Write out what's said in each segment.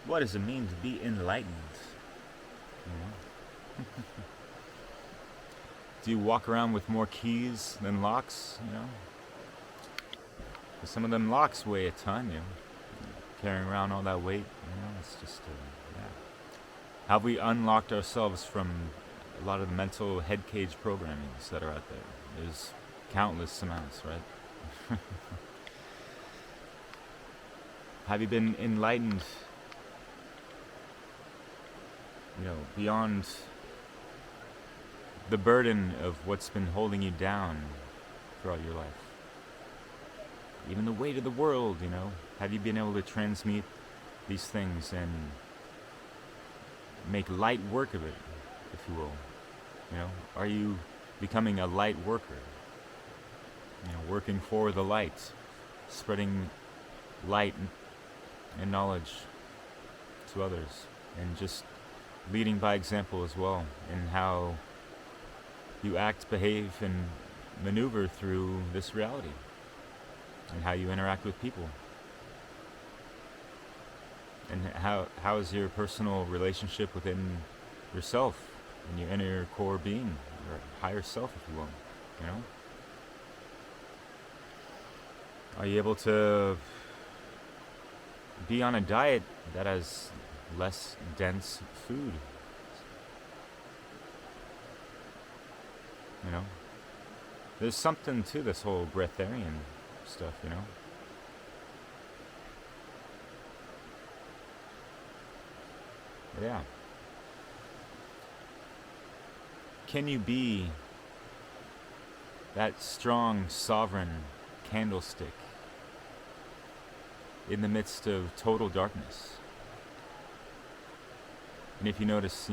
What does it mean to be enlightened? You know? Do you walk around with more keys than locks? 'Cause some of them locks weigh a ton. Carrying around all that weight. It's just yeah. Have we unlocked ourselves from a lot of the mental head cage programmings that are out there? There's countless amounts, right? Have you been enlightened, beyond the burden of what's been holding you down throughout your life? Even the weight of the world, Have you been able to transmute these things and make light work of it, if you will? Are you becoming a light worker? Working for the light, spreading light and knowledge to others, and just leading by example as well in how you act, behave, and maneuver through this reality, and how you interact with people. And how is your personal relationship within yourself and your inner core being, your higher self, if you will, Are you able to be on a diet that has less dense food? There's something to this whole breatharian stuff, Yeah. Can you be that strong, sovereign candlestick in the midst of total darkness? And if you notice,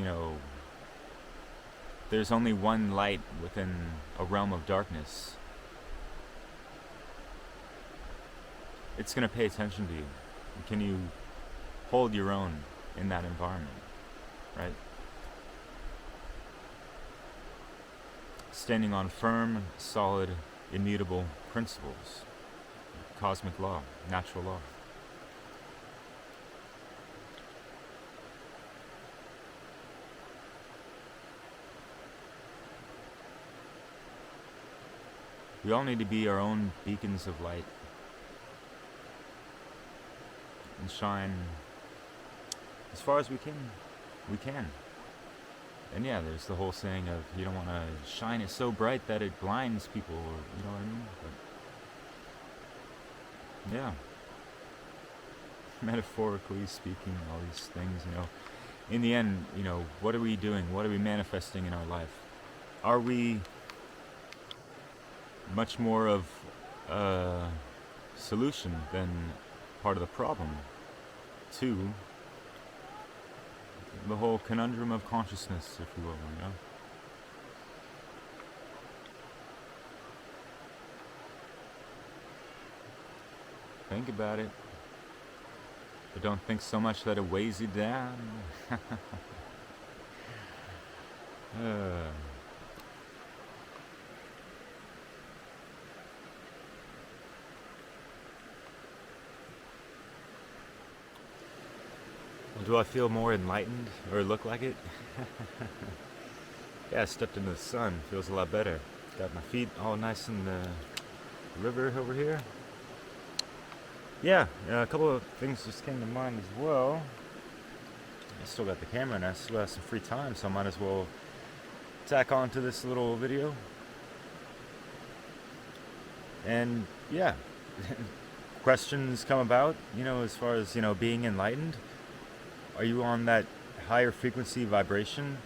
there's only one light within a realm of darkness, it's going to pay attention to you. Can you hold your own in that environment, right? Standing on firm, solid, immutable principles, cosmic law, natural law. We all need to be our own beacons of light and shine as far as we can. And yeah, there's the whole saying of you don't want to shine it so bright that it blinds people, or you know what I mean? But yeah, metaphorically speaking, all these things, in the end, what are we doing? What are we manifesting in our life? Are we much more of a solution than part of the problem to the whole conundrum of consciousness, if you will, Think about it, but don't think so much that it weighs you down. Do I feel more enlightened or look like it? Yeah, I stepped into the sun. Feels a lot better. Got my feet all nice in the river over here. Yeah, a couple of things just came to mind as well. I still got the camera and I still have some free time, so I might as well tack on to this little video. And yeah, questions come about, as far as, being enlightened. Are you on that higher frequency vibration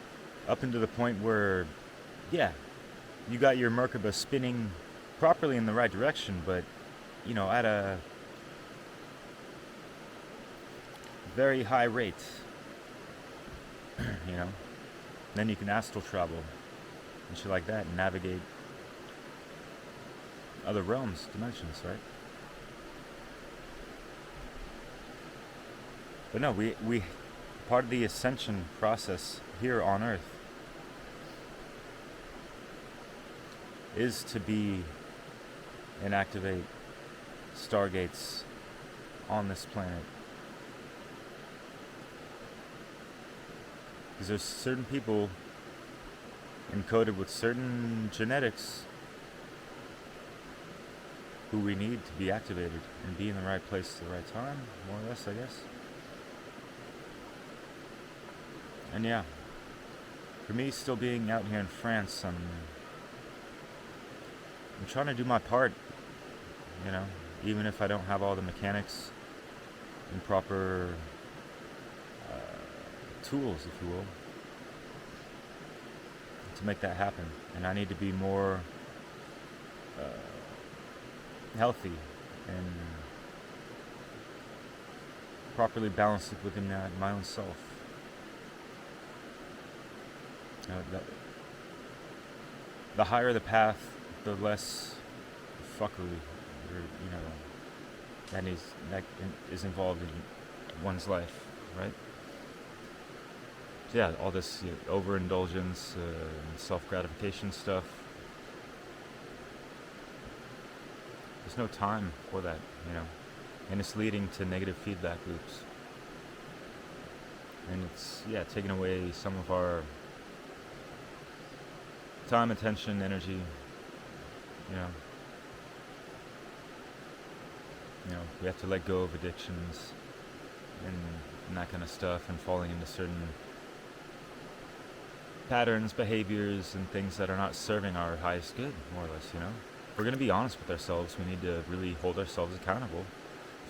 up into the point where, yeah, you got your Merkaba spinning properly in the right direction, but, at a very high rate, Then you can astral travel and shit like that and navigate other realms, dimensions, right? But no, we part of the ascension process here on Earth is to be and activate stargates on this planet Because there's certain people encoded with certain genetics who we need to be activated and be in the right place at the right time, more or less, I guess. And yeah, for me, still being out here in France, I'm trying to do my part, you know, even if I don't have all the mechanics and proper tools, if you will, to make that happen. And I need to be more healthy and properly balanced within my own self. The higher the path, the less fuckery, or, you know, that is involved in one's life, right? So yeah, all this overindulgence, self-gratification stuff. There's no time for that, you know, and it's leading to negative feedback loops. And it's, yeah, taking away some of our time, attention, energy, you know. We have to let go of addictions and that kind of stuff, and falling into certain patterns, behaviors, and things that are not serving our highest good, more or less, you know. If we're going to be honest with ourselves, we need to really hold ourselves accountable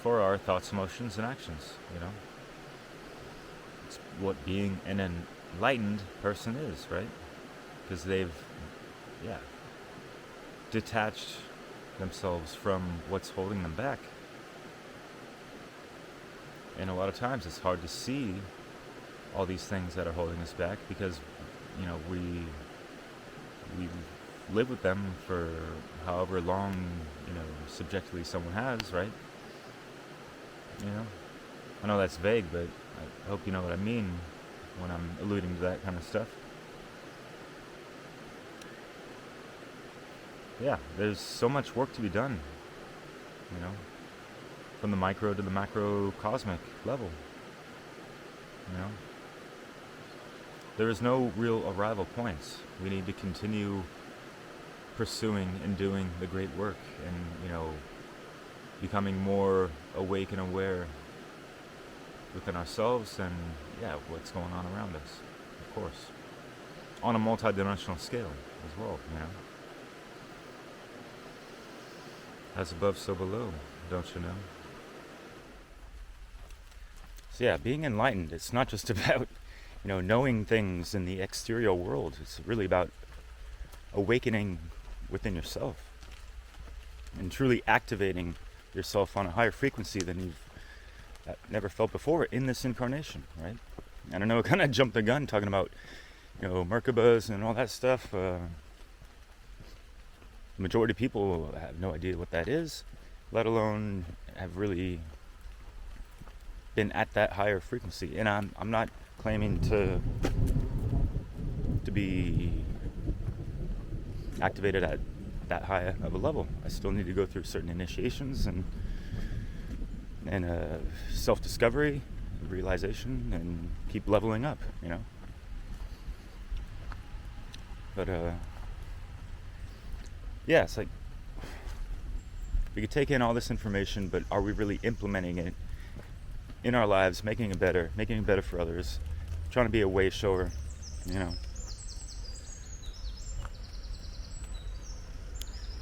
for our thoughts, emotions, and actions, you know. It's what being an enlightened person is, right? Because they've, detached themselves from what's holding them back. And a lot of times it's hard to see all these things that are holding us back because, you know, we live with them for however long, you know, subjectively someone has, right? You know? I know that's vague, but I hope you know what I mean when I'm alluding to that kind of stuff. Yeah, there's so much work to be done, you know, from the micro to the macrocosmic level, you know. There is no real arrival points. We need to continue pursuing and doing the great work and, you know, becoming more awake and aware within ourselves and, what's going on around us, of course. On a multidimensional scale as well, you know. As above, so below, don't you know? So yeah, being enlightened, it's not just about, you know, knowing things in the exterior world. It's really about awakening within yourself and truly activating yourself on a higher frequency than you've never felt before in this incarnation, right? And I know I kind of jumped the gun talking about, you know, Merkabas and all that stuff. The majority of people have no idea what that is, let alone have really been at that higher frequency. And I'm not claiming to be activated at that high of a level. I still need to go through certain initiations and self-discovery, realization, and keep leveling up, you know. But it's like we could take in all this information, but are we really implementing it in our lives, making it better for others, trying to be a way shower, you know.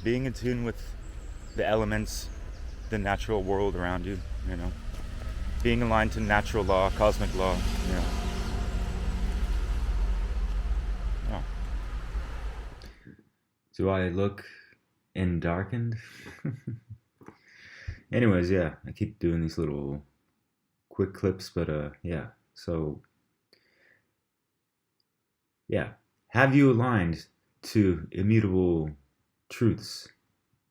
Being in tune with the elements, the natural world around you, you know. Being aligned to natural law, cosmic law, you know. Oh. Do I look darkened? Anyways, I keep doing these little quick clips, but have you aligned to immutable truths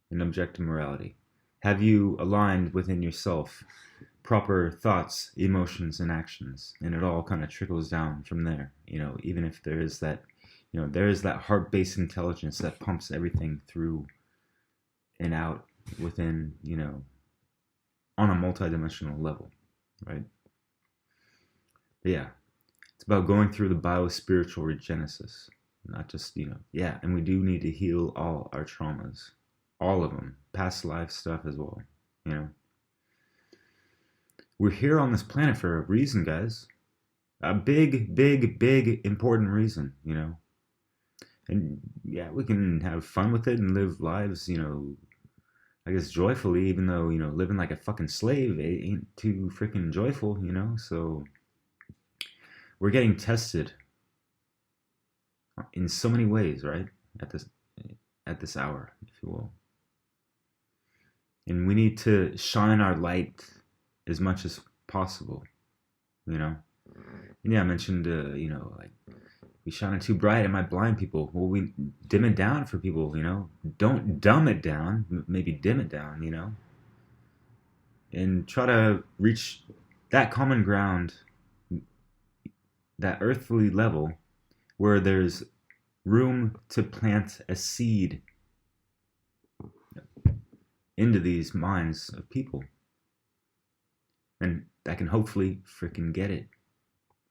and objective morality? Have you aligned within yourself proper thoughts, emotions, and actions? And it all kind of trickles down from there, you know, even if there is that, you know, there is that heart-based intelligence that pumps everything through and out within, you know, on a multidimensional level, right? But It's about going through the bio-spiritual regenesis, not just, yeah, and we do need to heal all our traumas, all of them, past life stuff as well, you know. We're here on this planet for a reason, guys. A big, big, big, important reason, you know. And yeah, we can have fun with it and live lives, I guess joyfully, even though, living like a fucking slave ain't too freaking joyful, So we're getting tested in so many ways, right? At this hour, if you will. And we need to shine our light as much as possible, And yeah, I mentioned, like, we shine it too bright, it might blind people. Well, we dim it down for people, Don't dumb it down, maybe dim it down, And try to reach that common ground, that earthly level, where there's room to plant a seed into these minds of people. And that can hopefully freaking get it,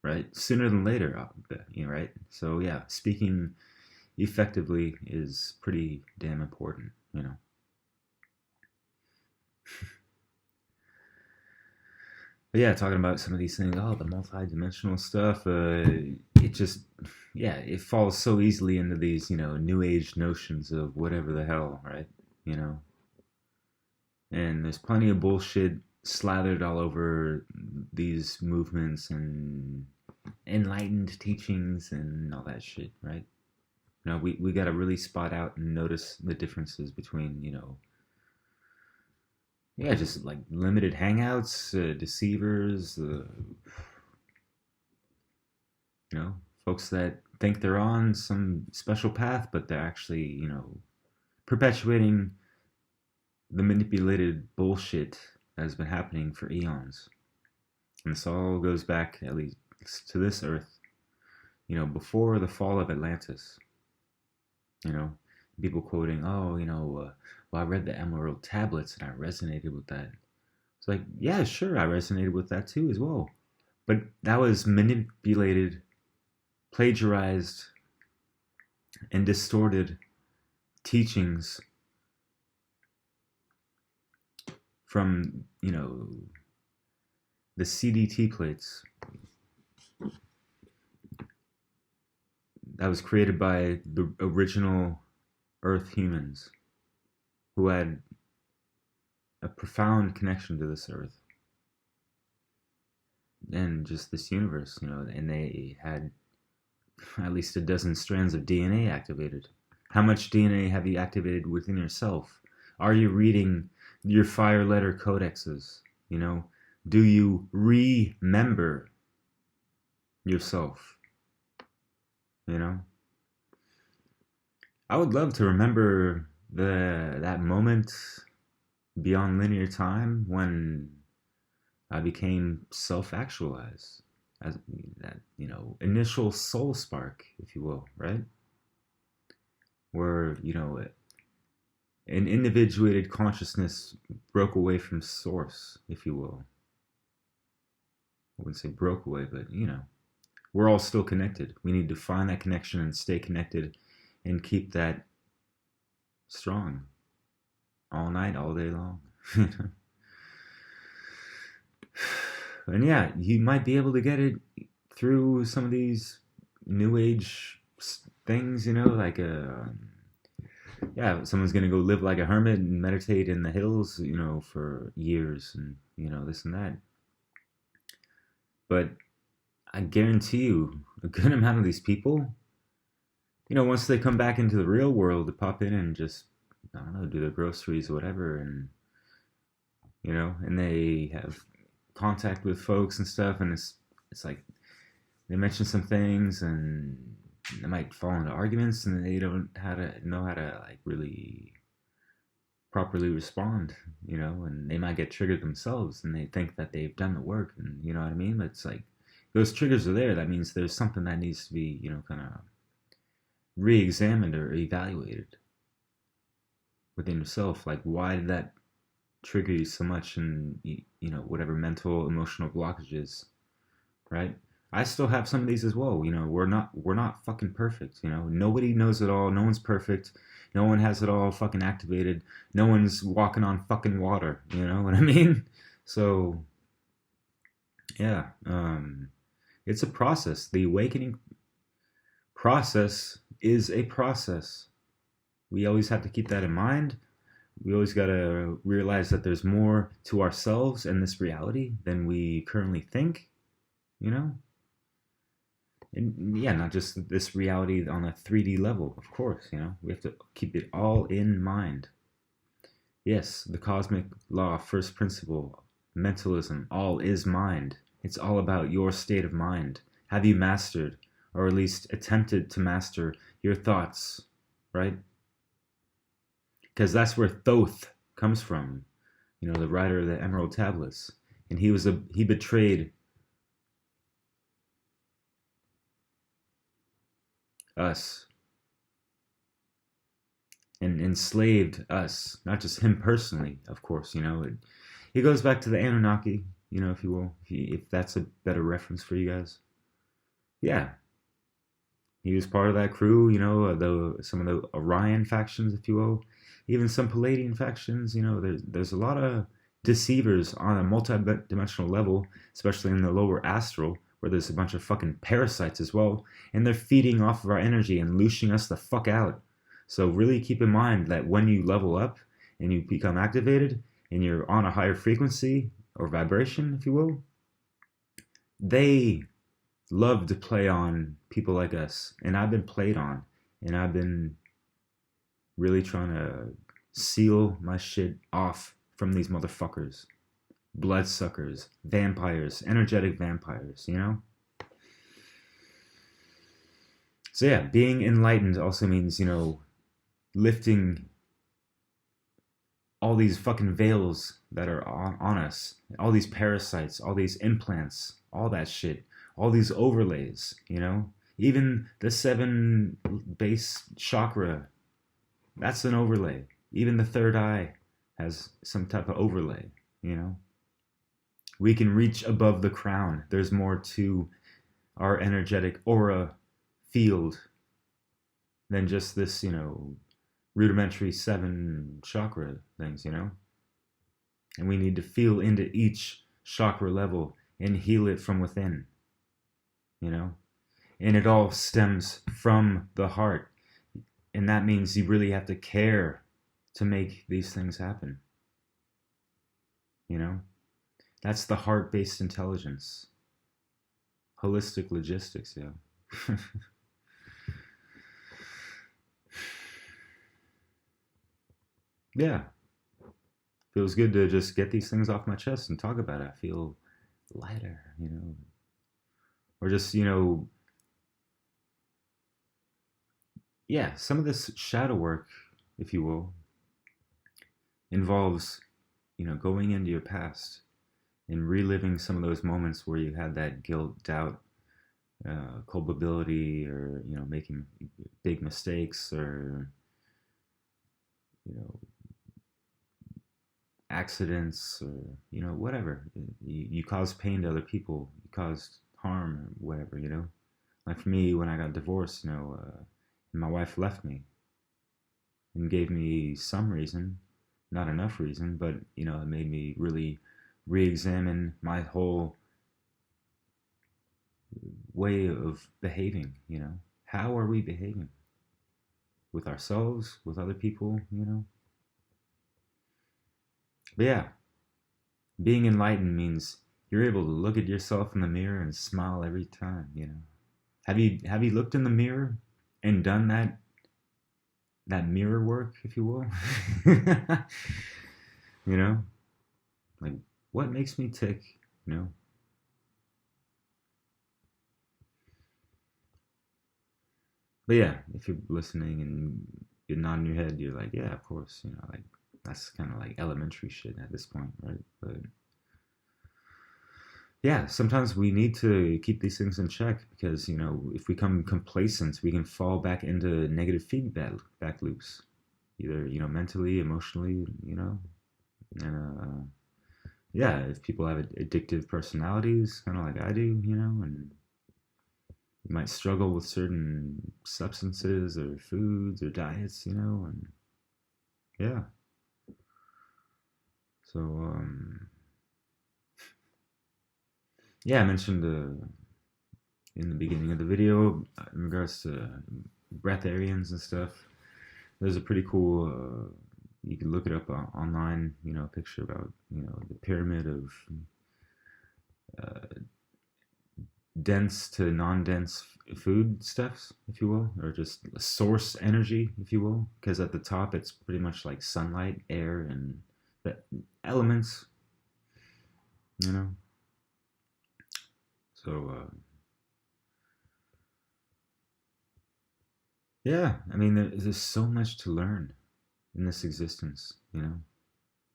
right? Sooner than later, right? So yeah, speaking effectively is pretty damn important, But yeah, talking about some of these things, the multidimensional stuff, it just, yeah, it falls so easily into these, new age notions of whatever the hell, right? And there's plenty of bullshit slathered all over these movements and enlightened teachings and all that shit, right? We got to really spot out and notice the differences between, yeah, just like limited hangouts, deceivers, folks that think they're on some special path, but they're actually, perpetuating the manipulated bullshit that has been happening for eons. And this all goes back, at least to this earth, before the fall of Atlantis. People quoting, well, I read the Emerald Tablets and I resonated with that. It's like, yeah, sure, I resonated with that too as well. But that was manipulated, plagiarized, and distorted teachings from, the CDT plates that was created by the original Earth humans who had a profound connection to this Earth and just this universe, and they had at least a dozen strands of DNA activated. How much DNA have you activated within yourself? Are you reading your fire letter codexes? Do you remember yourself? I would love to remember that moment beyond linear time when I became self-actualized, as that initial soul spark, if you will, right? Where an individuated consciousness broke away from source, if you will. I wouldn't say broke away, but we're all still connected. We need to find that connection and stay connected and keep that strong all night, all day long. And yeah, you might be able to get it through some of these new age things, like yeah, someone's gonna go live like a hermit and meditate in the hills, for years and this and that. But I guarantee you, a good amount of these people, once they come back into the real world, to pop in and just, I don't know, do their groceries or whatever, and and they have contact with folks and stuff, and it's like they mention some things and they might fall into arguments and they don't know how to like really properly respond, and they might get triggered themselves and they think that they've done the work, and you know what I mean? But it's like those triggers are there. That means there's something that needs to be, kind of re-examined or evaluated within yourself. Like, why did that trigger you so much, and whatever mental, emotional blockages, right? I still have some of these as well. You know, we're not fucking perfect. You know, nobody knows it all. No one's perfect. No one has it all fucking activated. No one's walking on fucking water. You know what I mean? So yeah, it's a process. The awakening process is a process. We always have to keep that in mind. We always got to realize that there's more to ourselves and this reality than we currently think, you know? And yeah, not just this reality on a 3D level, of course, you know? We have to keep it all in mind. Yes, the cosmic law, first principle, mentalism, all is mind. It's all about your state of mind. Have you mastered, or at least attempted to master, your thoughts, right? Because that's where Thoth comes from, you know, the writer of the Emerald Tablets. And he betrayed us and enslaved us, not just him personally, of course, you know. He goes back to the Anunnaki, you know, if you will, if that's a better reference for you guys. Yeah, he was part of that crew, you know, some of the Orion factions, if you will, even some Palladian factions. You know, there's a lot of deceivers on a multi-dimensional level, especially in the lower astral, where there's a bunch of fucking parasites as well, and they're feeding off of our energy and looshing us the fuck out. So really keep in mind that when you level up and you become activated and you're on a higher frequency or vibration, if you will, they love to play on people like us. And I've been played on. And I've been really trying to seal my shit off from these motherfuckers. Bloodsuckers, vampires, energetic vampires, you know? So yeah, being enlightened also means, you know, lifting all these fucking veils that are on us, all these parasites, all these implants, all that shit, all these overlays, you know? Even the 7 base chakra, that's an overlay. Even the third eye has some type of overlay, you know? We can reach above the crown. There's more to our energetic aura field than just this, you know, rudimentary 7 chakra things, you know? And we need to feel into each chakra level and heal it from within, you know? And it all stems from the heart. And that means you really have to care to make these things happen, you know? That's the heart-based intelligence. Holistic logistics, yeah. Yeah. Feels good to just get these things off my chest and talk about it. I feel lighter, you know. Or just, you know, yeah, some of this shadow work, if you will, involves, you know, going into your past and reliving some of those moments where you had that guilt, doubt, culpability, or, you know, making big mistakes, or, you know, accidents, or, you know, whatever. You caused pain to other people, you caused harm, or whatever, you know. Like for me, when I got divorced, you know, and my wife left me and gave me some reason, not enough reason, but, you know, it made me really re-examine my whole way of behaving, you know. How are we behaving with ourselves, with other people, you know? But yeah, being enlightened means you're able to look at yourself in the mirror and smile every time, you know. Have you looked in the mirror and done that mirror work, if you will? You know, like, what makes me tick, you know? But yeah, if you're listening and you're nodding your head, you're like, yeah, of course, you know, like, that's kind of like elementary shit at this point, right? But yeah, sometimes we need to keep these things in check, because, you know, if we become complacent, we can fall back into negative feedback back loops, either, you know, mentally, emotionally, you know. And yeah, if people have addictive personalities, kind of like I do, you know, and You might struggle with certain substances or foods or diets, and yeah. So, yeah, I mentioned in the beginning of the video in regards to breatharians and stuff. There's a pretty cool, you can look it up online, a picture about, the pyramid of uh, dense to non-dense food stuffs, if you will, or just source energy, if you will, because at the top it's pretty much like sunlight, air, and the elements, you know. So yeah, I mean, there's so much to learn in this existence, and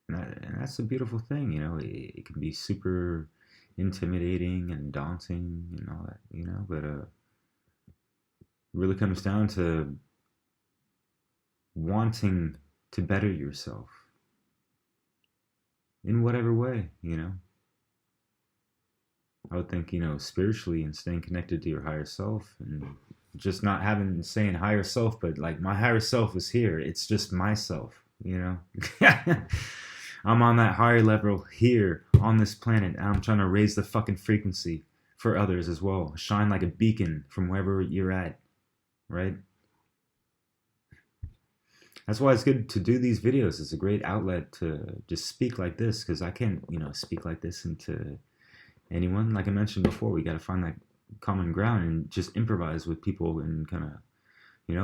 that's a beautiful thing, It can be super intimidating and daunting and all that, but it really comes down to wanting to better yourself in whatever way, I would think, spiritually and staying connected to your higher self and just not having saying higher self, but like my higher self is here. It's just myself, I'm on that higher level here on this planet and I'm trying to raise the fucking frequency for others as well. Shine like a beacon from wherever you're at, right? That's why it's good to do these videos. It's a great outlet to just speak like this because I can't, speak like this into anyone. Like I mentioned before, we got to find that common ground and just improvise with people and kind of,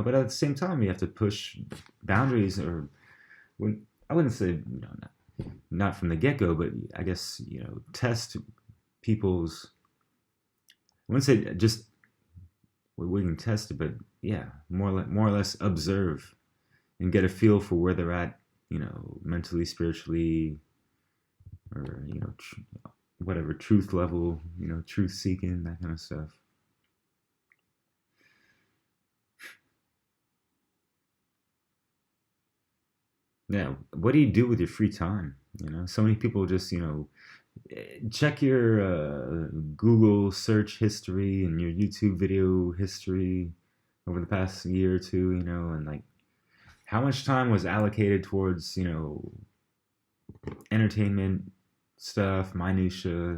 but at the same time, we have to push boundaries or when I wouldn't say, not from the get-go, but I guess, test people's, I wouldn't say just, we can test it, but yeah, more or less observe and get a feel for where they're at, mentally, spiritually, or, whatever, truth level, truth seeking, that kind of stuff. Yeah, what do you do with your free time? So many people just, check your Google search history and your YouTube video history over the past year or two, and like how much time was allocated towards, entertainment stuff, minutia,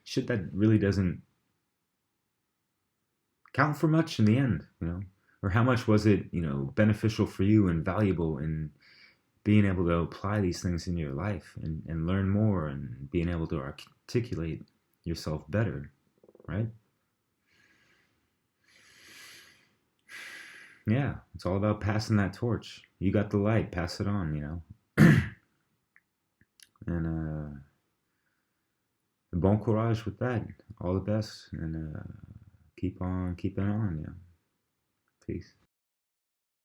shit that really doesn't count for much in the end, or how much was it, beneficial for you and valuable in being able to apply these things in your life and learn more and being able to articulate yourself better, right? Yeah, it's all about passing that torch. You got the light, pass it on, and bon courage with that. All the best, and keep on keeping on, Peace.